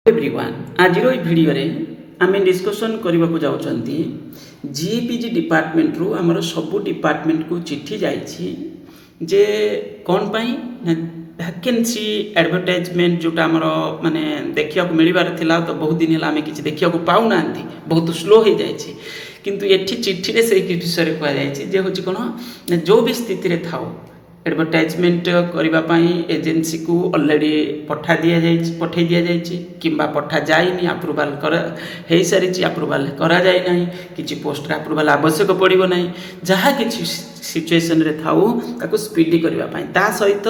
Everyone आज video रे आम डिस्कसन करने को जाऊँगी जीपीजी डिपार्टमेंट रू आमर सबू डिपार्टमेंट को चिट्ठी जाइए जे कौन पाई वैकेंसी एडवर्टाइजमेंट जोटा आमर माने देखा मिलबार थिला तो बहुत दिन है आम कि देखा पाऊना बहुत स्लो हो जाए किंतु एठी चिट्ठी रे से विषय कहुई हूँ कौन जो भी स्थिति रे थाओ एडवर्टाइजमेंट करने एजेंसी को ऑलरेडी पठाई दि जाइए कि पठा जाइनी अप्रूवाल कर हो सारी अप्रूवाल करा जाए ना कि पोस्ट अप्रूवाल आवश्यक पड़ो ना जहाँ कि सिचुएसन रे थाऊ ताको स्पीडी करने ता सहित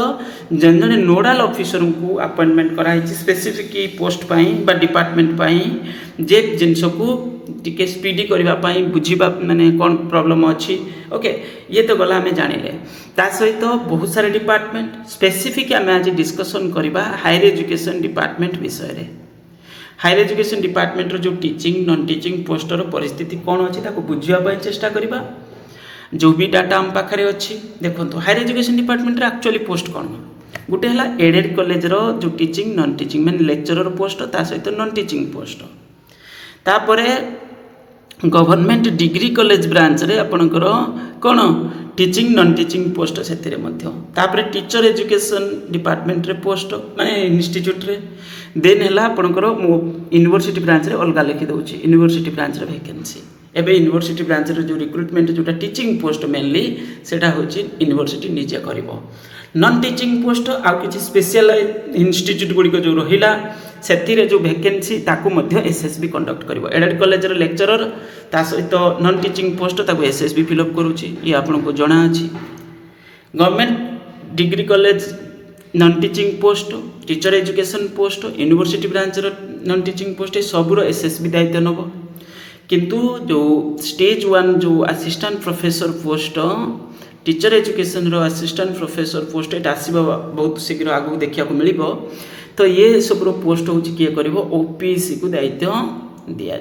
जन जन नोडाल ऑफिसर को अपॉइंटमेंट कराई स्पेसिफिक पोस्ट बा डिपार्टमेंट जे जिनस को टिके स्पीडी करने बुझा माने कौन प्रॉब्लम अच्छी ओके ये तो गला आम जानिले ता सहित बहुत सारे डिपार्टमेंट स्पेसिफिक आम आज डिस्कसन करवा हायर एजुकेशन डिपार्टमेंट विषय रे हायर एजुकेशन डिपार्टमेंट जो टीचिंग नॉन टीचिंग पोस्टर परिस्थिति कौन अच्छी बुझापी चेष्टा करवा जो भी डाटा आम पाखे अच्छी देखो हायर एजुकेशन डिपार्टमेंट रे एक्चुअली पोस्ट कौन गोटे है एडेड कॉलेज रो जो टीचिंग नॉन टीचिंग मैंने लेक्चरर पोस्ट ता सहित नॉन टीचिंग पोस्ट तापरे गवर्नमेंट डिग्री कॉलेज ब्रांच रे आपणकर कौन टीचिंग नॉन टीचिंग पोस्ट से टीचर एजुकेशन डिपार्टमेंट रे पोस्ट माने इंस्टीट्यूट रे देन है आपणकर यूनिवर्सिटी ब्रांच रे अलग लिखि दउछि यूनिवर्सिटी ब्रांच रे वैकेंसी एबे यूनिवर्सिटी ब्रांच रे जो रिक्रुटमेंट जोटा टीचिंग पोस्ट मेनली सेटा होछि यूनिवर्सिटी निजे करिवो नॉन टीचिंग पोस्ट आउ किछि स्पेशल इंस्टीट्यूट गुडी जो रहिला से जो वैकेंसी ताकू मध्य एसएसबी कंडक्ट करिवो एडेड कॉलेज रे लेक्चरर ता सहित नॉन टीचिंग पोस्ट ताकू एसएसबी फिलअप करूछि ये आपनको जणा अछि government degree college non teaching post teacher education post university branch रो नॉन टीचिंग पोस्ट सबुर एसएसबी दायित्व नबो किंतु जो स्टेज 1 जो assistant professor post teacher education रो असिस्टेंट प्रोफेसर पोस्ट एटा आसीबा बहुत शीघ्र आगु देखिया को मिलिबो तो ये सब पोस्ट हूँ किए कर ओपीसी को दायित्व दिया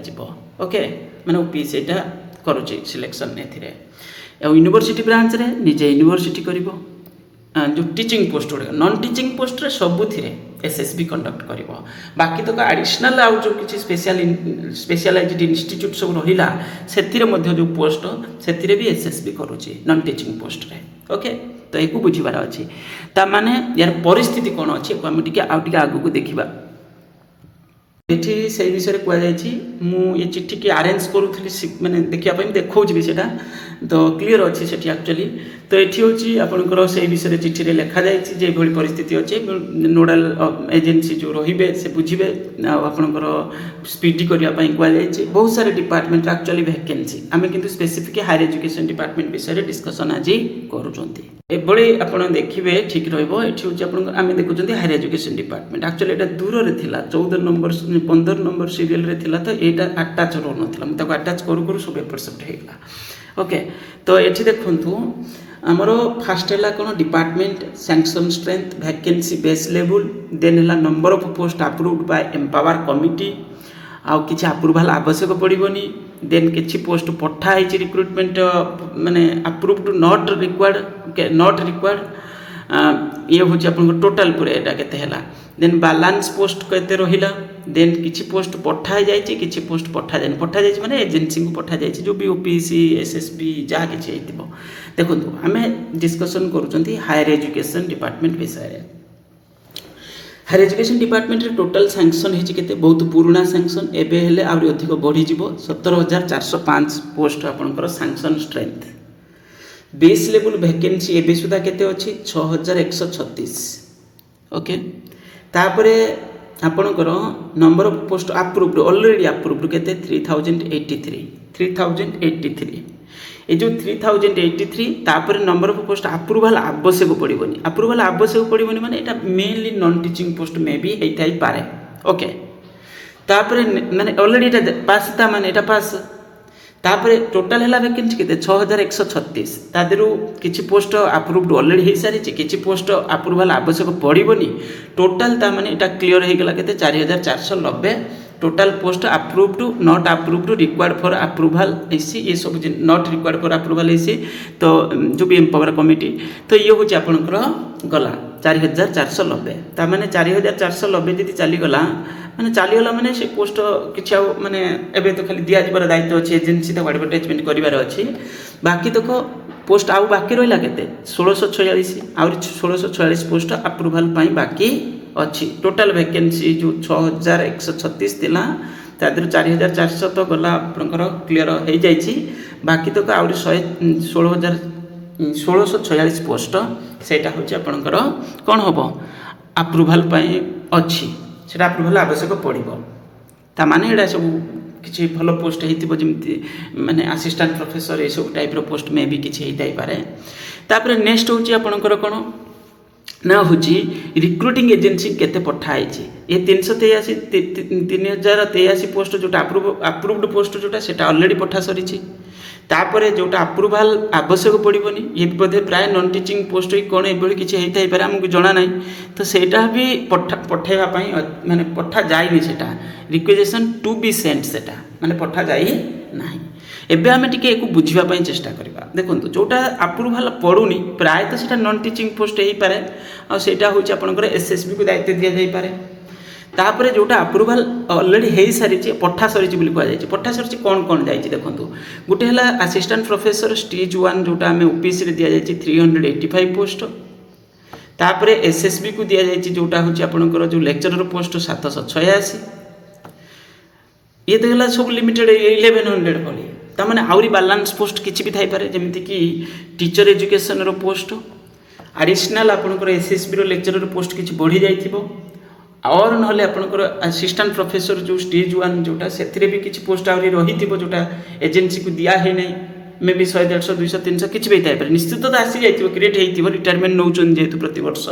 ओके मैंने ओपीसी एटा करुच्ची सिलेक्शन ए यूनिवर्सिटी ब्रांच रे निजे यूनिवर्सिटी कर जो टीचिंग पोस्ट गुड़ा नॉन टीचिंग पोस्ट रे सबुथिरे एसएसबी कंडक्ट कर बाकी तो एडिशनल आउ जो किसी स्पेशलाइज्ड इंस्टीट्यूट सब रहा से जो पोस्ट से भी एसएसबी करुच्ची नॉन टीचिंग पोस्ट रे ओके तो ये बुझीबार अच्छी ताने यार परिस्थिति कौन अच्छी आम टे आगे को देखा ये से विषय कहुई ये चिट्ठी की आरेंज करूँ मैंने देखापी देखा भी तो क्लीयर अच्छी से एक्चुअली तो ये हूँ आपंकर से विषय चिट्ठी रे लिखा जाए परिस्थिति अच्छे नोडाल एजेंसी जो रे से बुझे आपंकर स्पीडी करने कहुई बहुत सारे डिपार्टमेंट एक्चुअली वैकेंसी आम किंतु स्पेसिफिक हायर एजुकेशन डिपार्टमेंट विषय डिस्कसन आज करूँ आप देखिए ठीक रही आम देखुं हायर एजुकेशन डिपार्टमेंट एक्चुअली यहाँ दूर रे थिला 14 नंबर 15 नंबर सीरियल रे थिला तो यहाँ आटाच रोन आटाच करू सब एपट सेपट होगा ओके तो ये देखु आमर फास्ट है कौन department sanction strength vacancy base level देन है number of post approved by empower committee आउ किछि अप्रूवाल आवश्यक पड़ोनी देन किछि पोस्ट पठाई रिक्रुटमेंट माने अप्रूव्ड नॉट रिक्वायर्ड ये हूँ आप टोटाल पूरा यहाँ के देन बैलेंस पोस्ट केते रहिला देन किछि पोस्ट पठाई जाइए किछि पोस्ट पठा जाए माने एजेंसी को पठा जाए जो भी ओपीसी एसएसबी जहाँ किछि हेतिबो देखो आम डिस्कसन करूँ हायर एजुकेशन डिपार्टमेंट विषय हायर एजुकेशन डिपार्टमेंट रे टोटाल सैंक्शन होती बहुत पुराना सैंक्शन एवं आहरी अधिक बढ़ी 17,405 पोस्ट आपंकर sanction strength base level vacancy एवं सुधा केते अच्छी 6,136 ओके तापरे आपणकर number of post approved already approved केते 3,083 ये जो 3,083 तापर नंबर ऑफ पोस्ट अप्रूवाल आवश्यक पड़ोनी अप्रूवाल आवश्यक पड़ोनी माने एटा मेनली नॉन टीचिंग पोस्ट में भी होता ही पारे ओके तापर माने ऑलरेडी एटा पास था माने एटा पास तापर टोटाल है वैकेंसी के 6,136 तादरू किसी पोस्ट अप्रूव्ड ऑलरेडी हो सारी किसी पोस्ट अप्रूवाल आवश्यक पड़ोनी टोटाल ता माने एटा क्लीयर हो गला के 4,490 total post approved not approved required for approval ऐसी ये सब नॉट रिक्वायर्ड फॉर अप्रूवल ऐसी तो जो भी एम्पावर कमिटी तो ये हूँ आपंकर गला 4490 ताने 4490 जदि चलीगला माने से पोस्ट किसी माने एबे तो खाली दिया जबार दायित्व अच्छे एजेन्सी तक एडवर्टाइजमेंट करार अच्छी बाकी तक पोस्ट आउ बाकी रहा के 1646 आउरी 1646 पोस्ट अप्रूवाल बाकी अच्छी टोटाल वैकेंसी जो 6136 थिला तादर 4400 तो गला आपनकर क्लियर हो जाइए बाकी तक आउरी 1646 पोस्ट सेटा होची आपनकर कौन हम अप्रूवाल अच्छी से अप्रूवाल आवश्यक पड़ो ता माने एडा सब किसी भल पोस्ट होती माने असिस्टेंट प्रोफेसर ये सब टाइप पोस्ट में भी किसी होता पारे तापर नेक्स्ट होची आपनकर कौन ना हूँ रिक्रुटिंग एजेन्सी केते पठाई ये 3083 पोस्ट जोटा अप्रूव्ड पोस्ट जोटा सेटा ऑलरेडी पठा सरी तापर जोटा अप्रूवाल आवश्यक पड़ोनी ये बोधे प्राय नॉन टीचिंग पोस्ट ही कौन ये किसी होता है आमको जना ना तो सेटा भी पठाइवाई माने पठा जाए सेटा रिक्वेजेसन टू बी सेंट सेटा माने पठा जाए ना एबे आमे टिके एको बुझिबा चेष्टा करबा देखो जोटा अप्रूवाल पड़ूनी प्राय तो सेटा नॉन टीचिंग पोस्ट हो पारे आ सेटा होची आपनकर एसएसबी को दायित्व दिया जाई पारे तापरे जोटा अप्रूवाल ऑलरेडी हो सारी पठा सरी पठा सरी कौन कौन जाइए देखो गोटे है असिस्टेंट प्रोफेसर स्टेज 1 जोटा आम ओपीसी रे दिया जाए 385 पोस्ट तापरे एसएसबी को दिया जाए जोटा हूँ आपनकर जो लेक्चरर पोस्ट 786 ये तो है सब लिमिटेड 1100 भली ताने आउरी बालांस पोस्ट किसी भी थाई पारे जमिति कि टीचर एजुकेशन रो पोस्ट एडिशनल आपनकर एसएसबी रो लेक्चरर पोस्ट किसी बढ़ी जाइथिबो और नहले आपनकर असिस्टेंट प्रोफेसर जो स्टेज 1 जोटा से भी किसी पोस्ट आउरी रही जोटा एजेन्सी को दिया है नहीं मे भी 100 150 200 300 किसी भी थाई पारे निश्चित तो आसी जाइथिबो क्रिएट हेइथिबो रिटायरमेंट नौचन जेतु प्रति वर्ष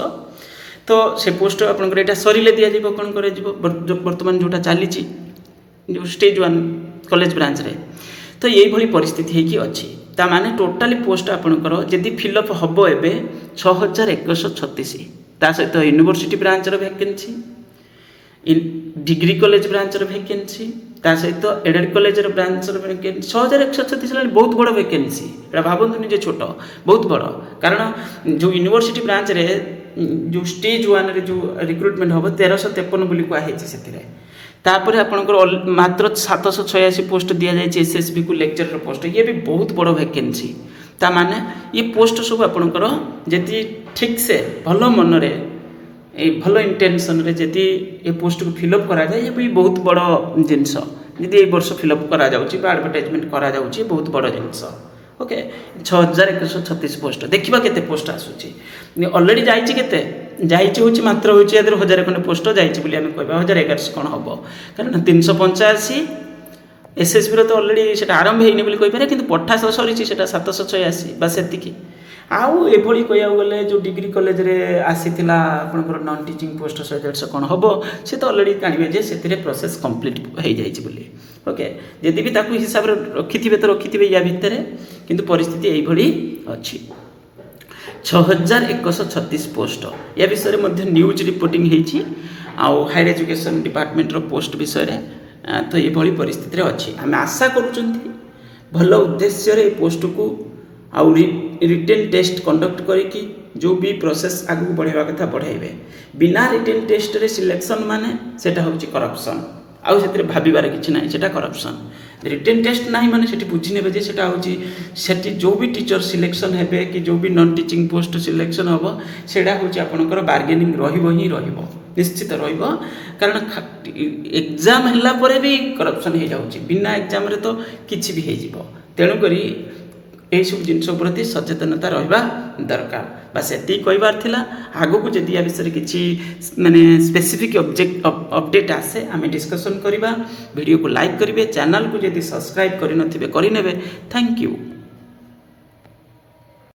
तो से पोस्ट आपनकर एटा सरीले दिया जिवो कोन करे जिवो वर्तमान जोटा चालीची जो स्टेज 1 कॉलेज ब्रांच रे तो ये भली परिस्थिति है कि अच्छी ता माने टोटाली पोस्ट आपनकर जदि फिलअप हबो एबे 6136 ता सहित यूनिवर्सिटी ब्रांच रो वैकेंसी डिग्री कॉलेज ब्रांच रो वैकेंसी ता सहित एडेड कॉलेज रो ब्रांच रो वैकेंसी 6136 बहुत बड़ वैकेंसी एटा भाबंतु जे छोट बहुत बड़ कारण जो यूनिवर्सिटी ब्रांच रे जो स्टेज 1 रे जो रिक्रुटमेंट हबो 1353 बोली को आही सेतिरे तापर आपनकर मात्र 786 पोस्ट दिया जाए एसएसबी को लेक्चरर पोस्ट ये भी बहुत बड़ वैकेंसी ता माने ये पोस्ट सब आपनकर जदि ठीक से भल मन रे भल इंटेंशन रे जदि ये पोस्ट को फिलअप करा जाए ये भी बहुत बड़ जिनस जदि ए वर्ष फिलअप करा जाउची बा एडवर्टाइजमेंट करा जाउची बहुत बड़ जिनस ओके 6136 पोस्ट देखिबा केते पोस्ट आसुची ऑलरेडी जाइछि केते जाइछि होछि मात्र होछि यादर 1000 खंड पोस्ट जाइछि बोली हमें कहबा 1100 कोन हबो कारण 385 एसएसबी रो तो ऑलरेडी सेटा आरंभ हेइनी बोली कहि पारे किंतु पठा सरीछि सेटा 786 बा सेतिकी आउ एभली कहया गले जो डिग्री कॉलेज रे आसीथिला आपनकर नॉन टीचिंग पोस्ट 150 कोन हबो से तो ऑलरेडी कानिबे जे सेतिरे प्रोसेस कंप्लीट हेइ जाइछि बोली ओके जदि भी ताकू हिसाब रे रखिथिबे या भितरे किंतु परिस्थिति एई भली अछि 6136 पोस्ट या विषय में न्यूज रिपोर्टिंग होती आउ हायर एजुकेशन डिपार्टमेंट रो पोस्ट विषय तो ये भली परिस्थिति रे अच्छी आम आशा करूँ भल उद्देश्य रे पोस्ट को आउ रिटेन टेस्ट कंडक्ट करके जो भी प्रोसेस आगू बढ़ावा कथा बढ़ाइबे बिना रिटेन टेस्ट रे सिलेक्शन माने सेटा होची करप्शन आउ से भाबार कि ना सेटा करप्शन रिटेन टेस्ट ना माने सेठी बुझी नेबे जे सेटा होची सेठी जो भी टीचर सिलेक्शन हेबे कि जो भी नॉन टीचिंग पोस्ट सिलेक्शन होबो सेटा होची आपनकर बार्गेनिंग रहिबो ही रहिबो निश्चित रहिबो कारण एग्जाम हल्ला परे भी करप्शन हो जाउची बिना एग्जाम रे तो किछि भी हे जिवो तेनु करी यही सब जिन प्रति सचेतनता रहा दरकार बस एति कहबार थिला आगो को जदि या विषय किछि माने स्पेसिफिक अपडेट आसे आमे डिस्कशन करबा वीडियो को लाइक करिवे चैनल को जदि सब्सक्राइब करि नथिबे करि नेबे थैंक यू।